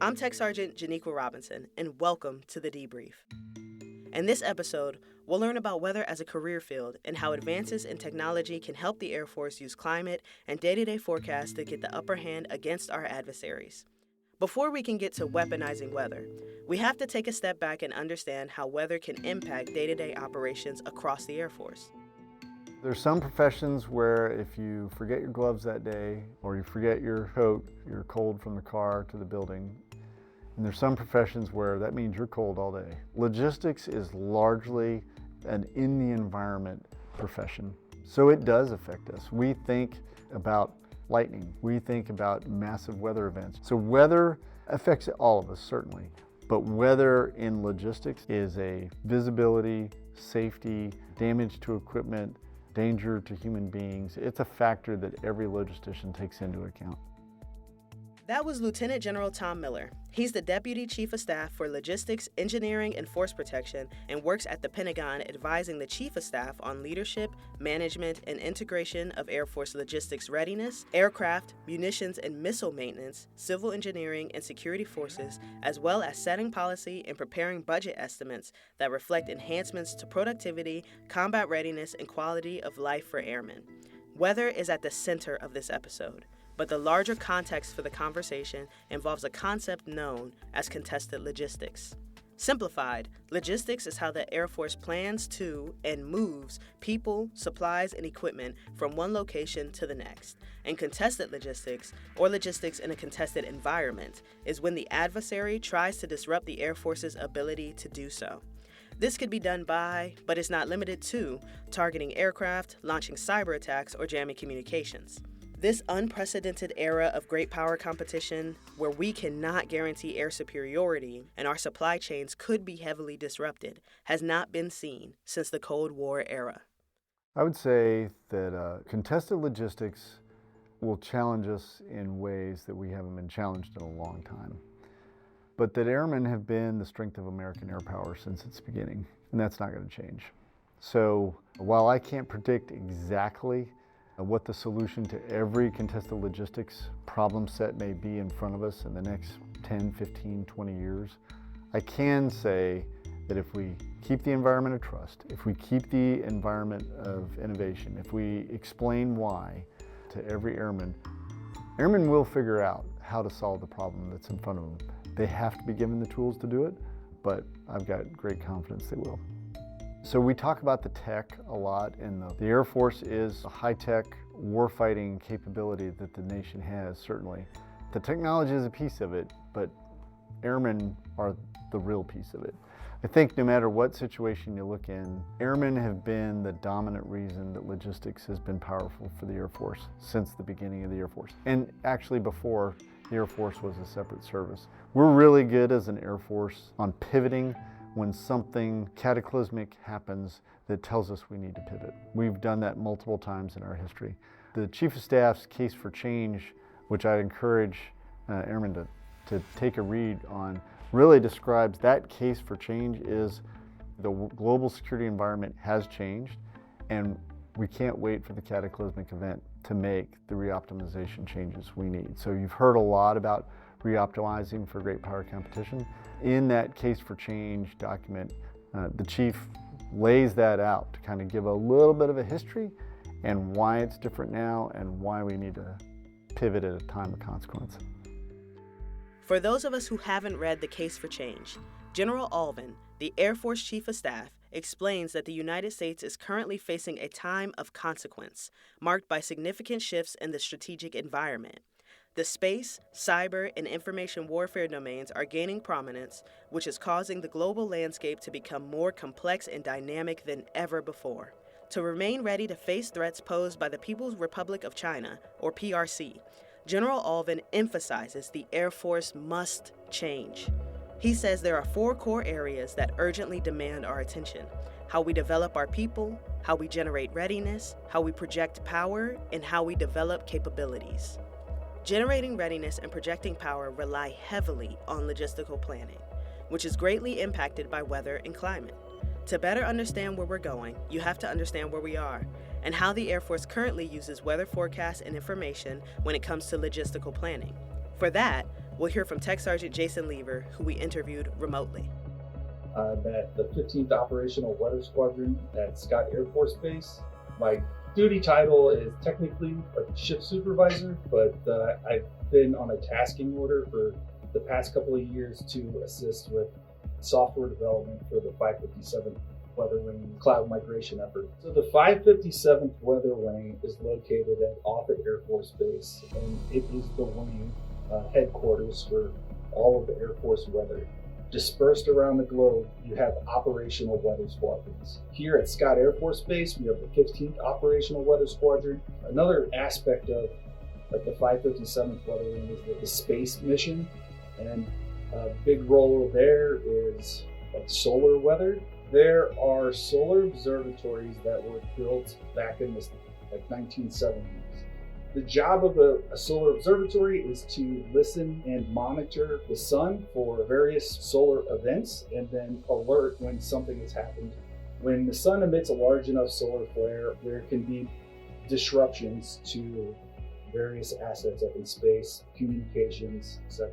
I'm Tech Sergeant Janiqua Robinson, and welcome to the Debrief. In this episode, we'll learn about weather as a career field and how advances in technology can help the Air Force use climate and day-to-day forecasts to get the upper hand against our adversaries. Before we can get to weaponizing weather, we have to take a step back and understand how weather can impact day-to-day operations across the Air Force. There's some professions where if you forget your gloves that day or you forget your coat, you're cold from the car to the building. And there's some professions where that means you're cold all day. Logistics is largely an in the environment profession. So it does affect us. We think about lightning. We think about massive weather events. So weather affects all of us, certainly. But weather in logistics is a visibility, safety, damage to equipment, danger to human beings. It's a factor that every logistician takes into account. That was Lieutenant General Tom Miller. He's the Deputy Chief of Staff for Logistics, Engineering, and Force Protection and works at the Pentagon advising the Chief of Staff on leadership, management, and integration of Air Force logistics readiness, aircraft, munitions and missile maintenance, civil engineering, and security forces, as well as setting policy and preparing budget estimates that reflect enhancements to productivity, combat readiness, and quality of life for airmen. Weather is at the center of this episode. But the larger context for the conversation involves a concept known as contested logistics. Simplified, logistics is how the Air Force plans to and moves people, supplies, and equipment from one location to the next. And contested logistics, or logistics in a contested environment, is when the adversary tries to disrupt the Air Force's ability to do so. This could be done by, but is not limited to, targeting aircraft, launching cyber attacks, or jamming communications. This unprecedented era of great power competition, where we cannot guarantee air superiority and our supply chains could be heavily disrupted, has not been seen since the Cold War era. I would say that contested logistics will challenge us in ways that we haven't been challenged in a long time. But that airmen have been the strength of American air power since its beginning, and that's not going to change. So while I can't predict exactly what the solution to every contested logistics problem set may be in front of us in the next 10, 15, 20 years, I can say that if we keep the environment of trust, if we keep the environment of innovation, if we explain why to every airman, airmen will figure out how to solve the problem that's in front of them. They have to be given the tools to do it, but I've got great confidence they will. So we talk about the tech a lot, and the Air Force is a high-tech warfighting capability that the nation has, certainly. The technology is a piece of it, but airmen are the real piece of it. I think no matter what situation you look in, airmen have been the dominant reason that logistics has been powerful for the Air Force since the beginning of the Air Force, and actually before the Air Force was a separate service. We're really good as an Air Force on pivoting when something cataclysmic happens that tells us we need to pivot. We've done that multiple times in our history. The Chief of Staff's case for change, which I encourage airmen to take a read on, really describes that case for change is the global security environment has changed, and we can't wait for the cataclysmic event to make the reoptimization changes we need. So you've heard a lot about reoptimizing for great power competition. In that case for change document, the chief lays that out to kind of give a little bit of a history and why it's different now and why we need to pivot at a time of consequence. For those of us who haven't read The Case for Change, General Alvin, the Air Force Chief of Staff, explains that the United States is currently facing a time of consequence, marked by significant shifts in the strategic environment. The space, cyber, and information warfare domains are gaining prominence, which is causing the global landscape to become more complex and dynamic than ever before. To remain ready to face threats posed by the People's Republic of China, or PRC, General Alvin emphasizes the Air Force must change. He says there are 4 core areas that urgently demand our attention: how we develop our people, how we generate readiness, how we project power, and how we develop capabilities. Generating readiness and projecting power rely heavily on logistical planning, which is greatly impacted by weather and climate. To better understand where we're going, you have to understand where we are and how the Air Force currently uses weather forecasts and information when it comes to logistical planning. For that, We'll hear from Tech Sergeant Jason Lever, who we interviewed remotely. I'm at the 15th Operational Weather Squadron at Scott Air Force Base. My duty title is technically a shift supervisor, but I've been on a tasking order for the past couple of years to assist with software development for the 557th Weather Wing cloud migration effort. So the 557th Weather Wing is located at Offutt Air Force Base, and it is the wing headquarters for all of the Air Force weather. Dispersed around the globe, you have operational weather squadrons. Here at Scott Air Force Base, we have the 15th Operational Weather Squadron. Another aspect of the 557th Weather Wing is the space mission, and a big role there is solar weather. There are solar observatories that were built back in the 1970s. The job of a solar observatory is to listen and monitor the sun for various solar events and then alert when something has happened. When the sun emits a large enough solar flare, there can be disruptions to various assets up in space, communications, etc.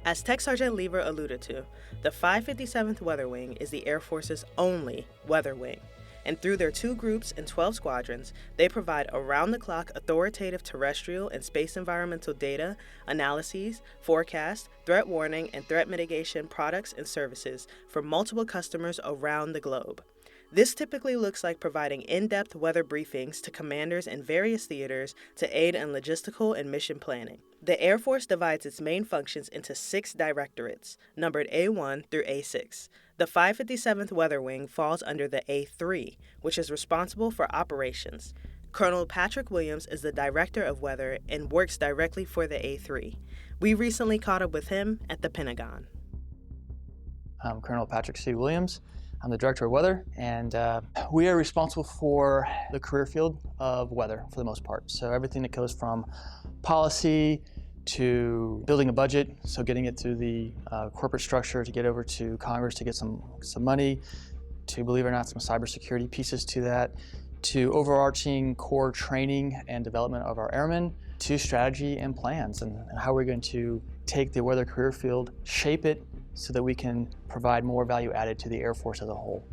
As Tech Sergeant Lever alluded to, the 557th Weather Wing is the Air Force's only weather wing. And through their 2 groups and 12 squadrons, they provide around-the-clock authoritative terrestrial and space environmental data, analyses, forecast, threat warning, and threat mitigation products and services for multiple customers around the globe. This typically looks like providing in-depth weather briefings to commanders in various theaters to aid in logistical and mission planning. The Air Force divides its main functions into 6 directorates, numbered A1 through A6. The 557th Weather Wing falls under the A3, which is responsible for operations. Colonel Patrick Williams is the Director of Weather and works directly for the A3. We recently caught up with him at the Pentagon. I'm Colonel Patrick C. Williams. I'm the Director of Weather, and we are responsible for the career field of weather for the most part. So everything that goes from policy to building a budget, so getting it through the corporate structure to get over to Congress to get some money, to, believe it or not, some cybersecurity pieces to that, to overarching core training and development of our airmen, to strategy and plans and how we're going to take the weather career field, shape it so that we can provide more value added to the Air Force as a whole.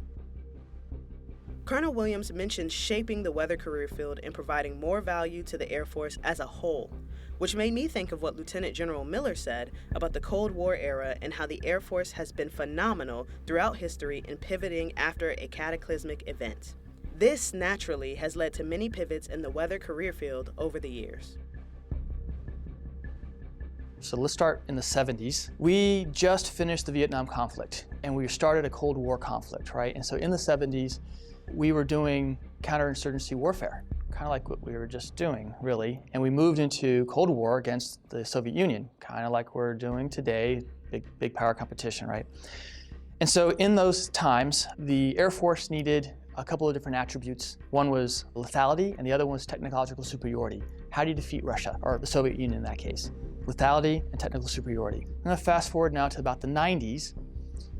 Colonel Williams mentioned shaping the weather career field and providing more value to the Air Force as a whole, which made me think of what Lieutenant General Miller said about the Cold War era and how the Air Force has been phenomenal throughout history in pivoting after a cataclysmic event. This, naturally, has led to many pivots in the weather career field over the years. So let's start in the 70s. We just finished the Vietnam conflict, and we started a Cold War conflict, right? And so in the 70s, we were doing counterinsurgency warfare, kind of like what we were just doing, really. And we moved into Cold War against the Soviet Union, kind of like we're doing today, big power competition, right? And so in those times, the Air Force needed a couple of different attributes. One was lethality, and the other one was technological superiority. How do you defeat Russia, or the Soviet Union in that case? Lethality and technical superiority. I'm going to fast forward now to about the 90s.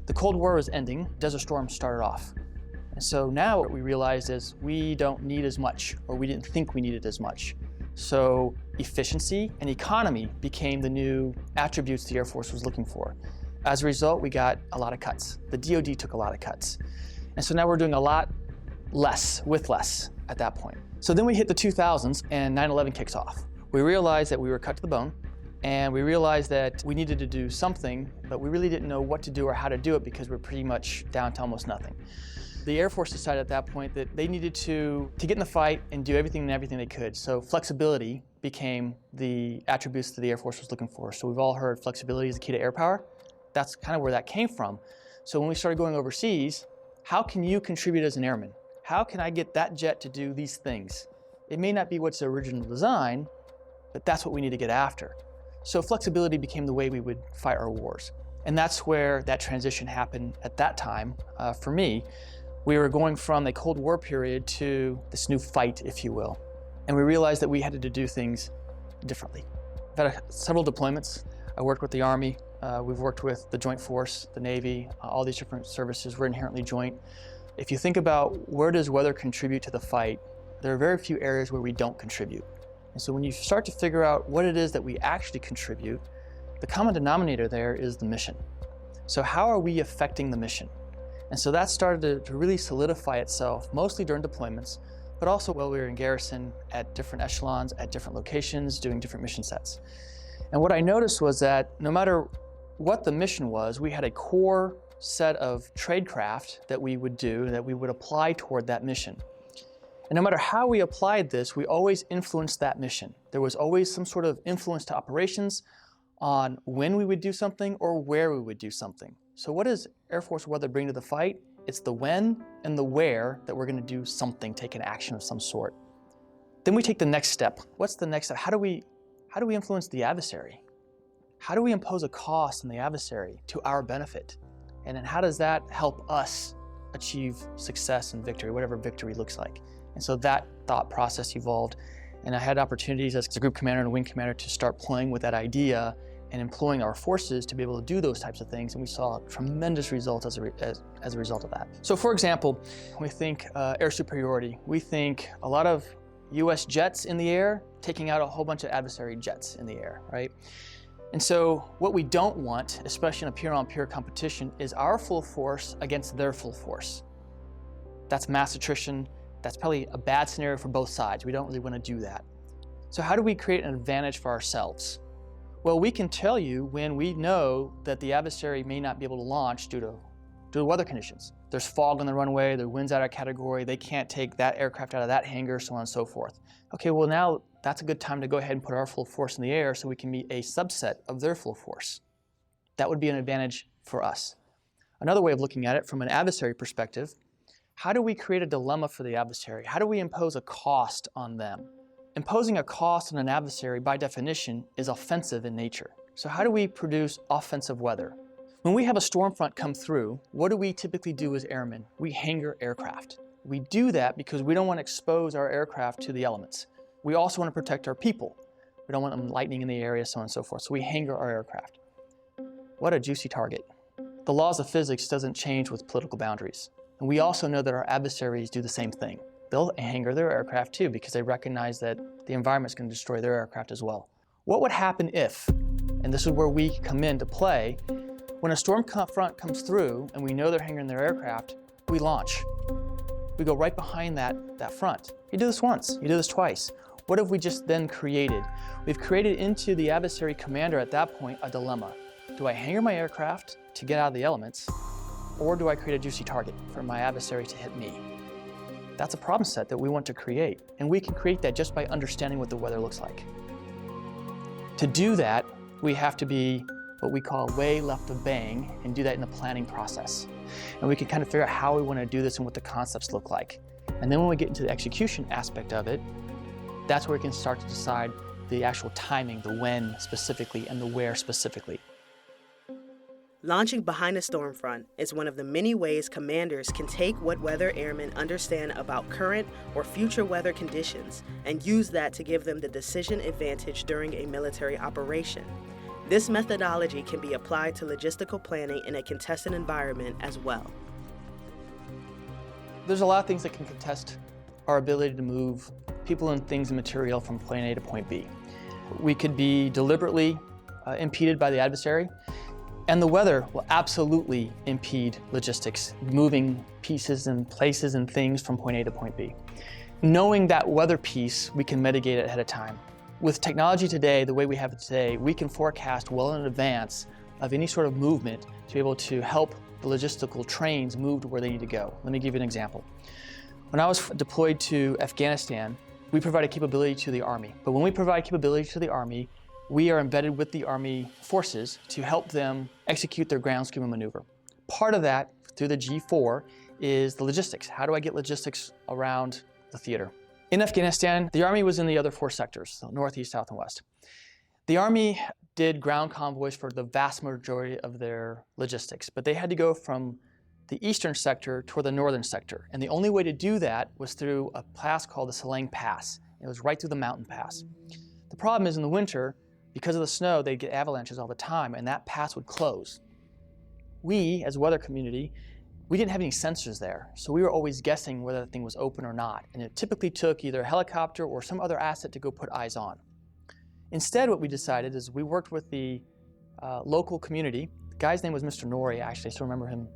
The Cold War was ending, Desert Storm started off. And so now what we realized is we don't need as much, or we didn't think we needed as much. So efficiency and economy became the new attributes the Air Force was looking for. As a result, we got a lot of cuts. The DoD took a lot of cuts. And so now we're doing a lot less with less at that point. So then we hit the 2000s and 9/11 kicks off. We realized that we were cut to the bone, and we realized that we needed to do something, but we really didn't know what to do or how to do it because we're pretty much down to almost nothing. The Air Force decided at that point that they needed to get in the fight and do everything they could. So flexibility became the attributes that the Air Force was looking for. So we've all heard flexibility is the key to air power. That's kind of where that came from. So when we started going overseas, how can you contribute as an airman? How can I get that jet to do these things? It may not be what's the original design, but that's what we need to get after. So flexibility became the way we would fight our wars. And that's where that transition happened at that time for me. We were going from a Cold War period to this new fight, if you will. And we realized that we had to do things differently. I've had several deployments. I worked with the Army. We've worked with the Joint Force, the Navy, all these different services. We're inherently joint. If you think about where does weather contribute to the fight, there are very few areas where we don't contribute. And so when you start to figure out what it is that we actually contribute, the common denominator there is the mission. So how are we affecting the mission? And so that started to really solidify itself, mostly during deployments, but also while we were in garrison at different echelons, at different locations, doing different mission sets. And what I noticed was that no matter what the mission was, we had a core set of tradecraft that we would do, that we would apply toward that mission. And no matter how we applied this, we always influenced that mission. There was always some sort of influence to operations on when we would do something or where we would do something. So what does Air Force weather bring to the fight? It's the when and the where that we're going to do something, take an action of some sort. Then we take the next step. What's the next step? How do we influence the adversary? How do we impose a cost on the adversary to our benefit? And then how does that help us achieve success and victory, whatever victory looks like? And so that thought process evolved, and I had opportunities as a group commander and a wing commander to start playing with that idea and employing our forces to be able to do those types of things, and we saw tremendous results as a result of that. So for example, we think air superiority. We think a lot of US jets in the air taking out a whole bunch of adversary jets in the air, right? And so what we don't want, especially in a peer-on-peer competition, is our full force against their full force. That's mass attrition. That's probably a bad scenario for both sides. We don't really want to do that. So how do we create an advantage for ourselves? Well, we can tell you when we know that the adversary may not be able to launch due to weather conditions. There's fog on the runway, there are winds out of category, they can't take that aircraft out of that hangar, so on and so forth. Okay, well now that's a good time to go ahead and put our full force in the air so we can meet a subset of their full force. That would be an advantage for us. Another way of looking at it from an adversary perspective, how do we create a dilemma for the adversary? How do we impose a cost on them? Imposing a cost on an adversary, by definition, is offensive in nature. So how do we produce offensive weather? When we have a storm front come through, what do we typically do as airmen? We hangar aircraft. We do that because we don't want to expose our aircraft to the elements. We also want to protect our people. We don't want them lightning in the area, so on and so forth. So we hangar our aircraft. What a juicy target. The laws of physics doesn't change with political boundaries. And we also know that our adversaries do the same thing. They'll hangar their aircraft too because they recognize that the environment is going to destroy their aircraft as well. What would happen if, and this is where we come into play, when a storm front comes through and we know they're hangaring their aircraft, we launch. We go right behind that front. You do this once, you do this twice. What have we just then created? We've created into the adversary commander at that point a dilemma. Do I hangar my aircraft to get out of the elements, or do I create a juicy target for my adversary to hit me? That's a problem set that we want to create, and we can create that just by understanding what the weather looks like. To do that, we have to be what we call way left of bang and do that in the planning process. And we can kind of figure out how we want to do this and what the concepts look like. And then when we get into the execution aspect of it, that's where we can start to decide the actual timing, the when specifically and the where specifically. Launching behind a storm front is one of the many ways commanders can take what weather airmen understand about current or future weather conditions and use that to give them the decision advantage during a military operation. This methodology can be applied to logistical planning in a contested environment as well. There's a lot of things that can contest our ability to move people and things and material from point A to point B. We could be deliberately impeded by the adversary, and the weather will absolutely impede logistics, moving pieces and places and things from point A to point B. Knowing that weather piece, we can mitigate it ahead of time. With technology today, the way we have it today, we can forecast well in advance of any sort of movement to be able to help the logistical trains move to where they need to go. Let me give you an example. When I was deployed to Afghanistan, we provided capability to the Army. But when we provide capability to the Army, we are embedded with the Army forces to help them execute their ground scheme and maneuver. Part of that, through the G4, is the logistics. How do I get logistics around the theater? In Afghanistan, the Army was in the other four sectors, so northeast, south, and west. The Army did ground convoys for the vast majority of their logistics, but they had to go from the eastern sector toward the northern sector. And the only way to do that was through a pass called the Salang Pass. It was right through the mountain pass. The problem is in the winter, because of the snow, they'd get avalanches all the time, and that pass would close. We, as a weather community, we didn't have any sensors there, so we were always guessing whether the thing was open or not, and it typically took either a helicopter or some other asset to go put eyes on. Instead, what we decided is we worked with the local community. The guy's name was Mr. Nori, actually, I still remember him.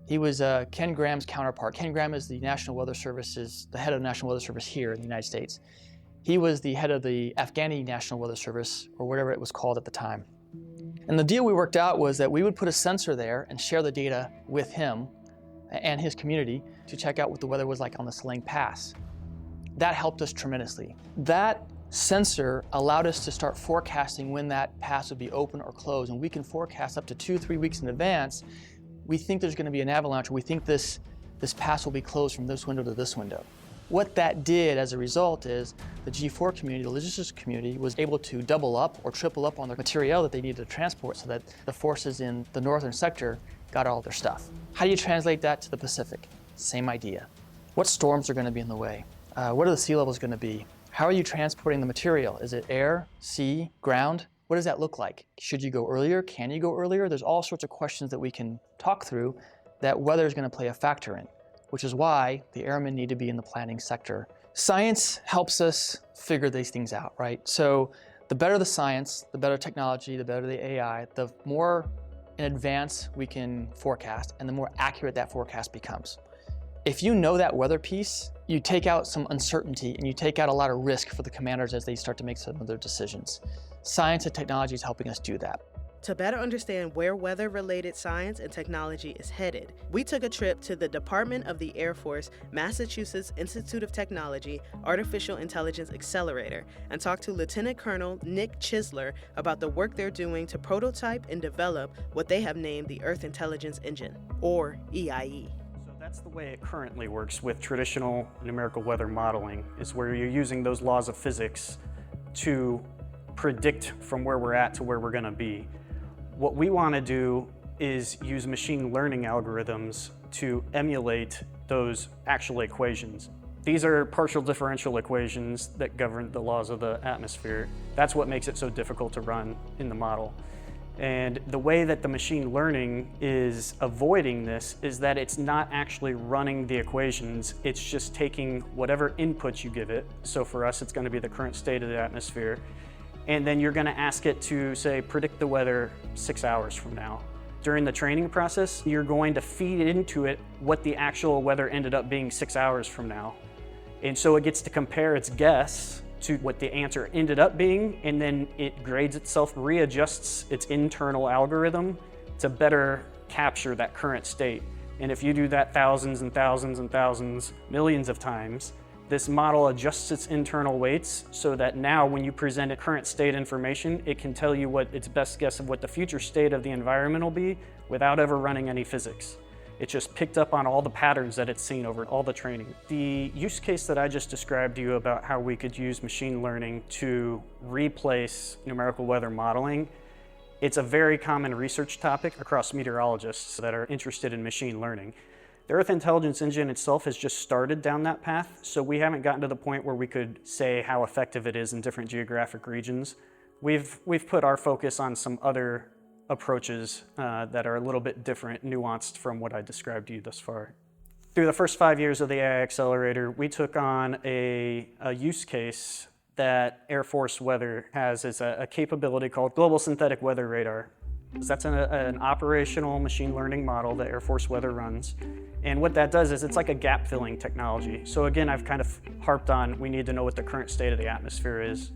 He was Ken Graham's counterpart. Ken Graham is the National Weather Service, is the head of the National Weather Service here in the United States. He was the head of the Afghani National Weather Service, or whatever it was called at the time. And the deal we worked out was that we would put a sensor there and share the data with him and his community to check out what the weather was like on the Salang Pass. That helped us tremendously. That sensor allowed us to start forecasting when that pass would be open or closed, and we can forecast up to 2-3 weeks in advance. We think there's going to be an avalanche, or we think this pass will be closed from this window to this window. What that did as a result is the G4 community, the logistics community, was able to double up or triple up on the material that they needed to transport so that the forces in the northern sector got all their stuff. How do you translate that to the Pacific? Same idea. What storms are going to be in the way? What are the sea levels going to be? How are you transporting the material? Is it air, sea, ground? What does that look like? Should you go earlier? Can you go earlier? There's all sorts of questions that we can talk through that weather is going to play a factor in, which is why the airmen need to be in the planning sector. Science helps us figure these things out, right? So the better the science, the better technology, the better the AI, the more in advance we can forecast, and the more accurate that forecast becomes. If you know that weather piece, you take out some uncertainty and you take out a lot of risk for the commanders as they start to make some of their decisions. Science and technology is helping us do that. To better understand where weather-related science and technology is headed, we took a trip to the Department of the Air Force, Massachusetts Institute of Technology Artificial Intelligence Accelerator, and talked to Lieutenant Colonel Nick Chisler about the work they're doing to prototype and develop what they have named the Earth Intelligence Engine, or EIE. That's the way it currently works with traditional numerical weather modeling, is where you're using those laws of physics to predict from where we're at to where we're going to be. What we want to do is use machine learning algorithms to emulate those actual equations. These are partial differential equations that govern the laws of the atmosphere. That's what makes it so difficult to run in the model. And the way that the machine learning is avoiding this is that it's not actually running the equations, it's just taking whatever inputs you give it. So for us, it's going to be the current state of the atmosphere. And then you're going to ask it to, say, predict the weather 6 hours from now. During the training process, you're going to feed into it what the actual weather ended up being 6 hours from now. And so it gets to compare its guess to what the answer ended up being, and then it grades itself, readjusts its internal algorithm to better capture that current state. And if you do that thousands and thousands and thousands, millions of times, this model adjusts its internal weights so that now when you present it current state information, it can tell you what its best guess of what the future state of the environment will be without ever running any physics. It just picked up on all the patterns that it's seen over all the training. The use case that I just described to you about how we could use machine learning to replace numerical weather modeling, it's a very common research topic across meteorologists that are interested in machine learning. The Earth Intelligence Engine itself has just started down that path, so we haven't gotten to the point where we could say how effective it is in different geographic regions. We've put our focus on some other approaches that are a little bit different, nuanced from what I described to you thus far. Through the first 5 years of the AI Accelerator, we took on a use case that Air Force Weather has as a capability called Global Synthetic Weather Radar. That's an operational machine learning model that Air Force Weather runs. And what that does is it's like a gap filling technology. So again, I've kind of harped on we need to know what the current state of the atmosphere is.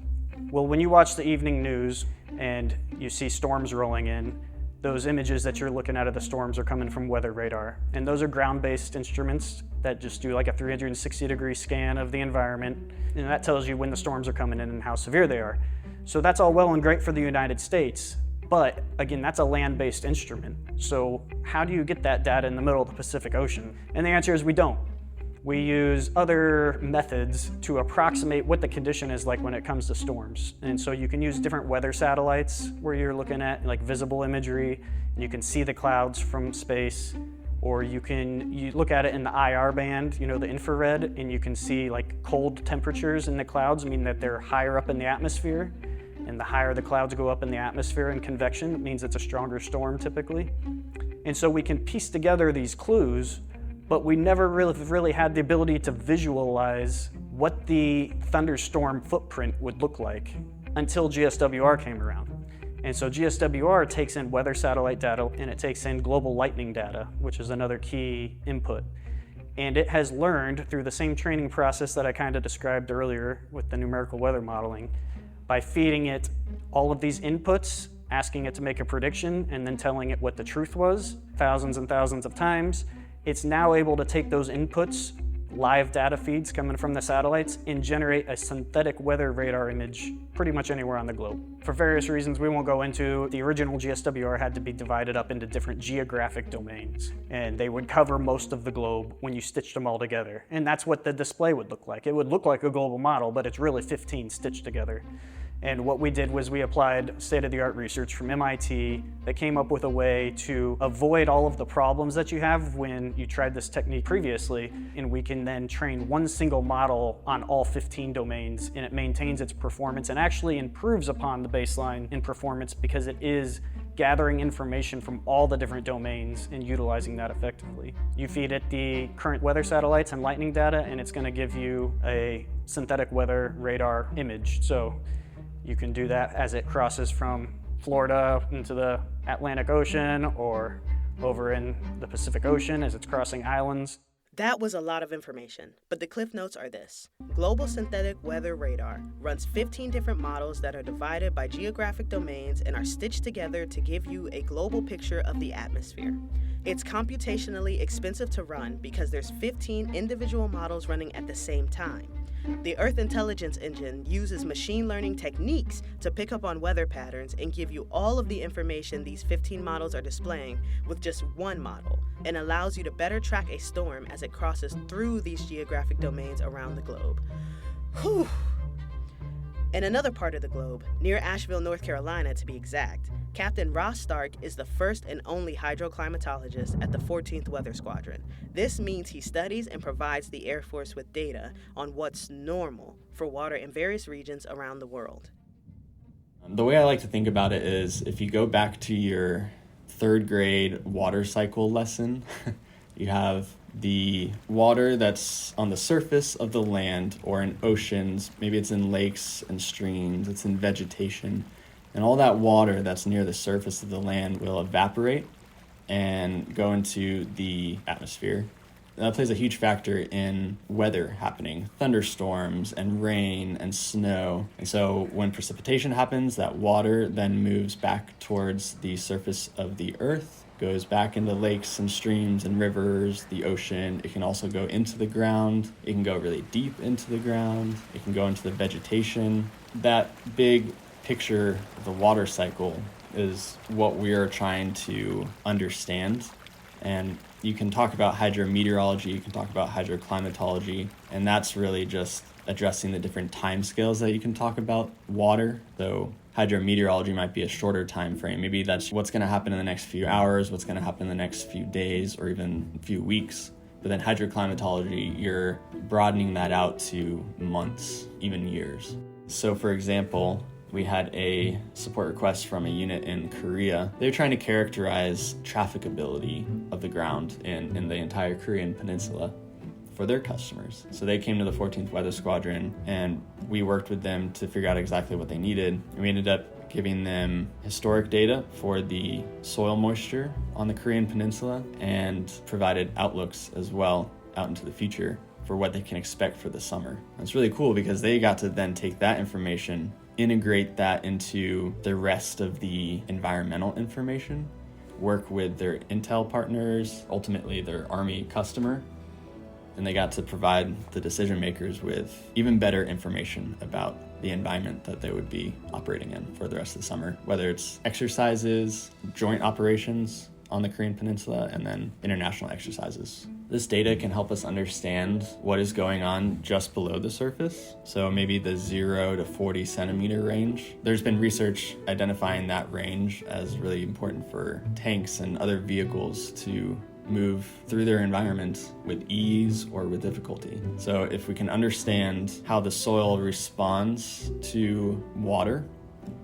Well, when you watch the evening news and you see storms rolling in, those images that you're looking at of the storms are coming from weather radar. And those are ground-based instruments that just do like a 360-degree scan of the environment. And that tells you when the storms are coming in and how severe they are. So that's all well and great for the United States. But again, that's a land-based instrument. So how do you get that data in the middle of the Pacific Ocean? And the answer is we don't. We use other methods to approximate what the condition is like when it comes to storms. And so you can use different weather satellites where you're looking at like visible imagery, and you can see the clouds from space, or you look at it in the IR band, the infrared, and you can see like cold temperatures in the clouds, meaning that they're higher up in the atmosphere. And the higher the clouds go up in the atmosphere in convection, it means it's a stronger storm typically. And so we can piece together these clues but we never really had the ability to visualize what the thunderstorm footprint would look like until GSWR came around. And so GSWR takes in weather satellite data and it takes in global lightning data, which is another key input. And it has learned through the same training process that I kind of described earlier with the numerical weather modeling, by feeding it all of these inputs, asking it to make a prediction, and then telling it what the truth was thousands and thousands of times, it's now able to take those inputs, live data feeds coming from the satellites, and generate a synthetic weather radar image pretty much anywhere on the globe. For various reasons we won't go into, the original GSWR had to be divided up into different geographic domains, and they would cover most of the globe when you stitched them all together. And that's what the display would look like. It would look like a global model, but it's really 15 stitched together. And what we did was we applied state-of-the-art research from MIT that came up with a way to avoid all of the problems that you have when you tried this technique previously, and we can then train one single model on all 15 domains, and it maintains its performance and actually improves upon the baseline in performance because it is gathering information from all the different domains and utilizing that effectively. You feed it the current weather satellites and lightning data, and it's going to give you a synthetic weather radar image. So you can do that as it crosses from Florida into the Atlantic Ocean or over in the Pacific Ocean as it's crossing islands. That was a lot of information, but the cliff notes are this. Global Synthetic Weather Radar runs 15 different models that are divided by geographic domains and are stitched together to give you a global picture of the atmosphere. It's computationally expensive to run because there's 15 individual models running at the same time. The Earth Intelligence Engine uses machine learning techniques to pick up on weather patterns and give you all of the information these 15 models are displaying with just one model, and allows you to better track a storm as it crosses through these geographic domains around the globe. Whew! In another part of the globe, near Asheville, North Carolina to be exact, Captain Ross Stark is the first and only hydroclimatologist at the 14th Weather Squadron. This means he studies and provides the Air Force with data on what's normal for water in various regions around the world. The way I like to think about it is if you go back to your third grade water cycle lesson, you have the water that's on the surface of the land or in oceans, maybe it's in lakes and streams, it's in vegetation, and all that water that's near the surface of the land will evaporate and go into the atmosphere. And that plays a huge factor in weather happening, thunderstorms and rain and snow. And so when precipitation happens, that water then moves back towards the surface of the earth, goes back into lakes and streams and rivers, the ocean. It can also go into the ground. It can go really deep into the ground. It can go into the vegetation. That big picture of the water cycle is what we are trying to understand. And you can talk about hydrometeorology, you can talk about hydroclimatology, and that's really just addressing the different time scales that you can talk about water. So hydrometeorology might be a shorter time frame. Maybe that's what's going to happen in the next few hours, what's going to happen in the next few days, or even a few weeks. But then hydroclimatology, you're broadening that out to months, even years. So for example, we had a support request from a unit in Korea. They were trying to characterize trafficability of the ground in the entire Korean peninsula for their customers. So they came to the 14th Weather Squadron and we worked with them to figure out exactly what they needed. And we ended up giving them historic data for the soil moisture on the Korean peninsula and provided outlooks as well out into the future for what they can expect for the summer. And it's really cool because they got to then take that information, integrate that into the rest of the environmental information, work with their intel partners, ultimately their Army customer, and they got to provide the decision makers with even better information about the environment that they would be operating in for the rest of the summer, whether it's exercises, joint operations on the Korean Peninsula, and then international exercises. This data can help us understand what is going on just below the surface, so maybe the 0 to 40 centimeter range. There's been research identifying that range as really important for tanks and other vehicles to move through their environment with ease or with difficulty. So if we can understand how the soil responds to water,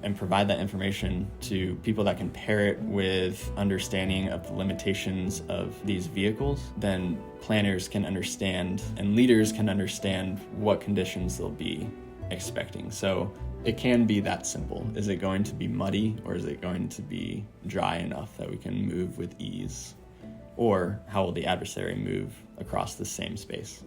and provide that information to people that can pair it with understanding of the limitations of these vehicles, then planners can understand and leaders can understand what conditions they'll be expecting. So it can be that simple. Is it going to be muddy, or is it going to be dry enough that we can move with ease? Or how will the adversary move across the same space?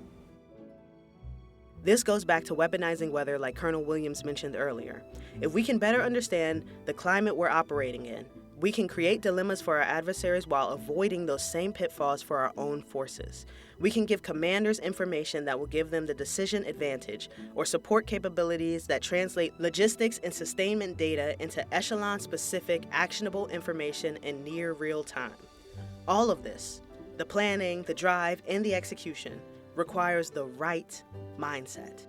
This goes back to weaponizing weather like Colonel Williams mentioned earlier. If we can better understand the climate we're operating in, we can create dilemmas for our adversaries while avoiding those same pitfalls for our own forces. We can give commanders information that will give them the decision advantage, or support capabilities that translate logistics and sustainment data into echelon-specific actionable information in near real time. All of this, the planning, the drive, and the execution, requires the right mindset.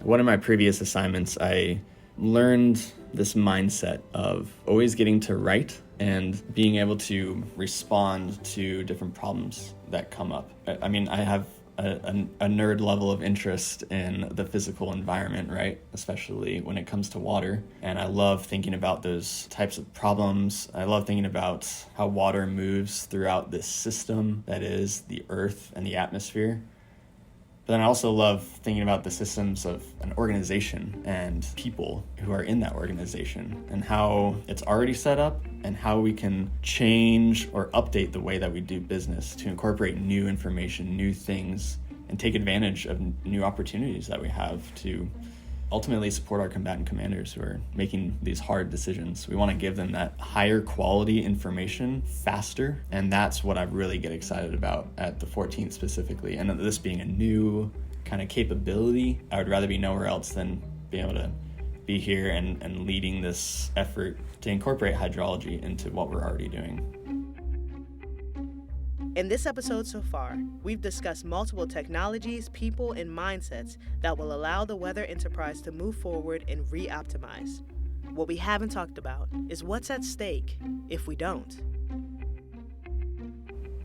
One of my previous assignments, I learned this mindset of always getting to right and being able to respond to different problems that come up. I mean, I have a nerd level of interest in the physical environment, right? Especially when it comes to water. And I love thinking about those types of problems. I love thinking about how water moves throughout this system that is the earth and the atmosphere. But then I also love thinking about the systems of an organization and people who are in that organization and how it's already set up and how we can change or update the way that we do business to incorporate new information, new things, and take advantage of new opportunities that we have to ultimately support our combatant commanders who are making these hard decisions. We want to give them that higher quality information faster, and that's what I really get excited about at the 14th specifically. And this being a new kind of capability, I would rather be nowhere else than be able to be here and leading this effort to incorporate hydrology into what we're already doing. In this episode so far, we've discussed multiple technologies, people, and mindsets that will allow the weather enterprise to move forward and re-optimize. What we haven't talked about is what's at stake if we don't.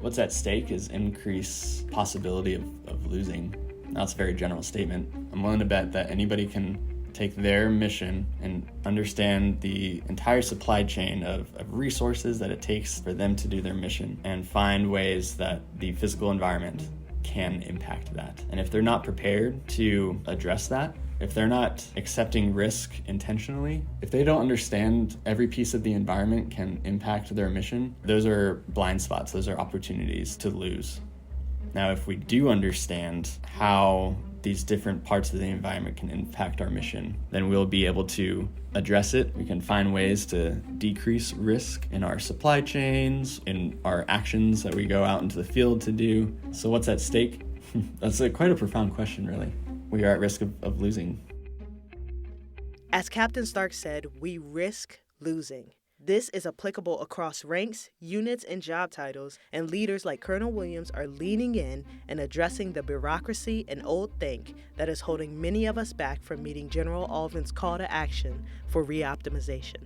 What's at stake is increased possibility of losing. Now, it's a very general statement. I'm willing to bet that anybody can take their mission and understand the entire supply chain of resources that it takes for them to do their mission and find ways that the physical environment can impact that. And if they're not prepared to address that, if they're not accepting risk intentionally, if they don't understand every piece of the environment can impact their mission, those are blind spots, those are opportunities to lose. Now, if we do understand how these different parts of the environment can impact our mission, then we'll be able to address it. We can find ways to decrease risk in our supply chains, in our actions that we go out into the field to do. So what's at stake? That's quite a profound question, really. We are at risk of losing. As Captain Stark said, we risk losing. This is applicable across ranks, units, and job titles, and leaders like Colonel Williams are leaning in and addressing the bureaucracy and old think that is holding many of us back from meeting General Alvin's call to action for re-optimization.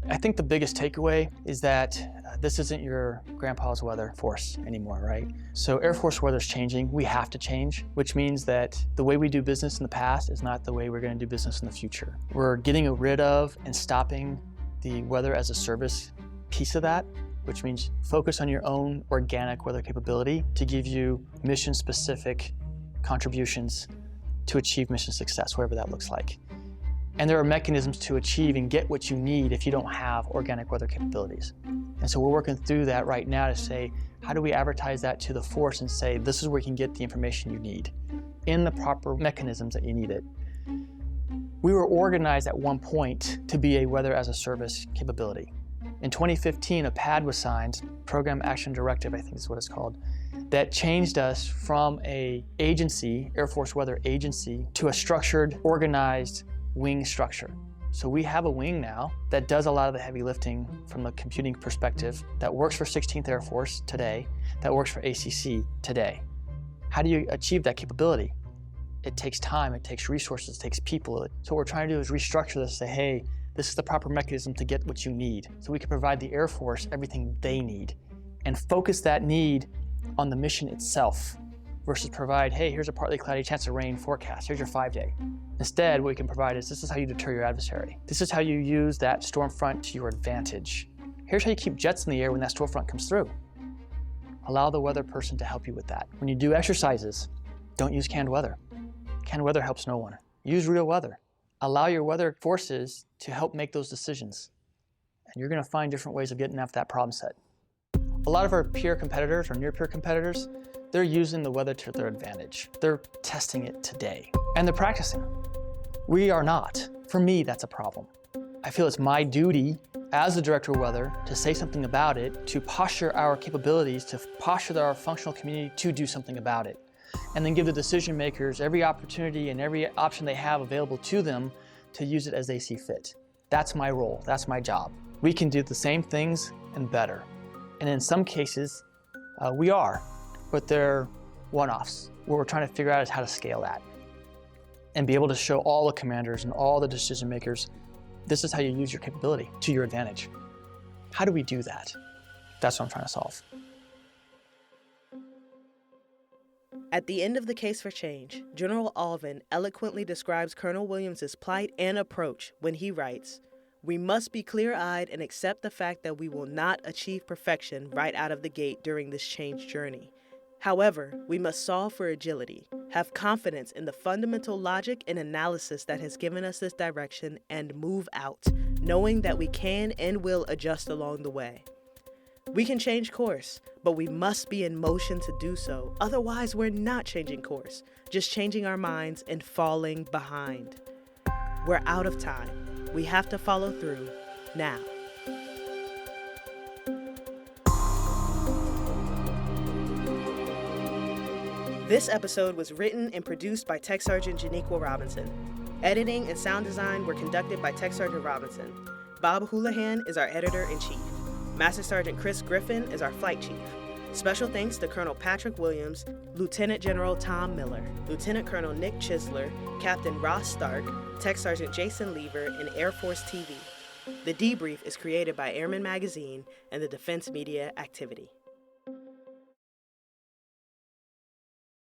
I think the biggest takeaway is that this isn't your grandpa's weather force anymore, right? So Air Force weather is changing. We have to change, which means that the way we do business in the past is not the way we're going to do business in the future. We're getting rid of and stopping the weather as a service piece of that, which means focus on your own organic weather capability to give you mission-specific contributions to achieve mission success, whatever that looks like. And there are mechanisms to achieve and get what you need if you don't have organic weather capabilities. And so we're working through that right now to say, how do we advertise that to the force and say, this is where you can get the information you need in the proper mechanisms that you need it. We were organized at one point to be a weather as a service capability. In 2015, a PAD was signed, Program Action Directive, I think is what it's called, that changed us from a agency, Air Force Weather Agency, to a structured, organized wing structure. So we have a wing now that does a lot of the heavy lifting from a computing perspective, that works for 16th Air Force today, that works for ACC today. How do you achieve that capability? It takes time, it takes resources, it takes people. So what we're trying to do is restructure this, say, hey, this is the proper mechanism to get what you need. So we can provide the Air Force everything they need and focus that need on the mission itself versus provide, hey, here's a partly cloudy chance of rain forecast. Here's your 5-day. Instead, what we can provide is, this is how you deter your adversary. This is how you use that storm front to your advantage. Here's how you keep jets in the air when that storm front comes through. Allow the weather person to help you with that. When you do exercises, don't use canned weather. Canned weather helps no one. Use real weather. Allow your weather forces to help make those decisions. And you're gonna find different ways of getting after that problem set. A lot of our peer competitors or near peer competitors, they're using the weather to their advantage. They're testing it today, and they're practicing. We are not. For me, that's a problem. I feel it's my duty as the director of weather to say something about it, to posture our capabilities, to posture our functional community to do something about it, and then give the decision makers every opportunity and every option they have available to them to use it as they see fit. That's my role, that's my job. We can do the same things and better. And in some cases, we are, but they're one-offs. What we're trying to figure out is how to scale that and be able to show all the commanders and all the decision makers, this is how you use your capability to your advantage. How do we do that? That's what I'm trying to solve. At the end of The Case for Change, General Alvin eloquently describes Colonel Williams' plight and approach when he writes, "We must be clear-eyed and accept the fact that we will not achieve perfection right out of the gate during this change journey. However, we must solve for agility, have confidence in the fundamental logic and analysis that has given us this direction, and move out, knowing that we can and will adjust along the way. We can change course, but we must be in motion to do so. Otherwise, we're not changing course, just changing our minds and falling behind. We're out of time. We have to follow through now." This episode was written and produced by Tech Sergeant Janiqua Robinson. Editing and sound design were conducted by Tech Sergeant Robinson. Bob Houlihan is our editor-in-chief. Master Sergeant Chris Griffin is our flight chief. Special thanks to Colonel Patrick Williams, Lieutenant General Tom Miller, Lieutenant Colonel Nick Chisler, Captain Ross Stark, Tech Sergeant Jason Lever, and Air Force TV. The Debrief is created by Airmen Magazine and the Defense Media Activity.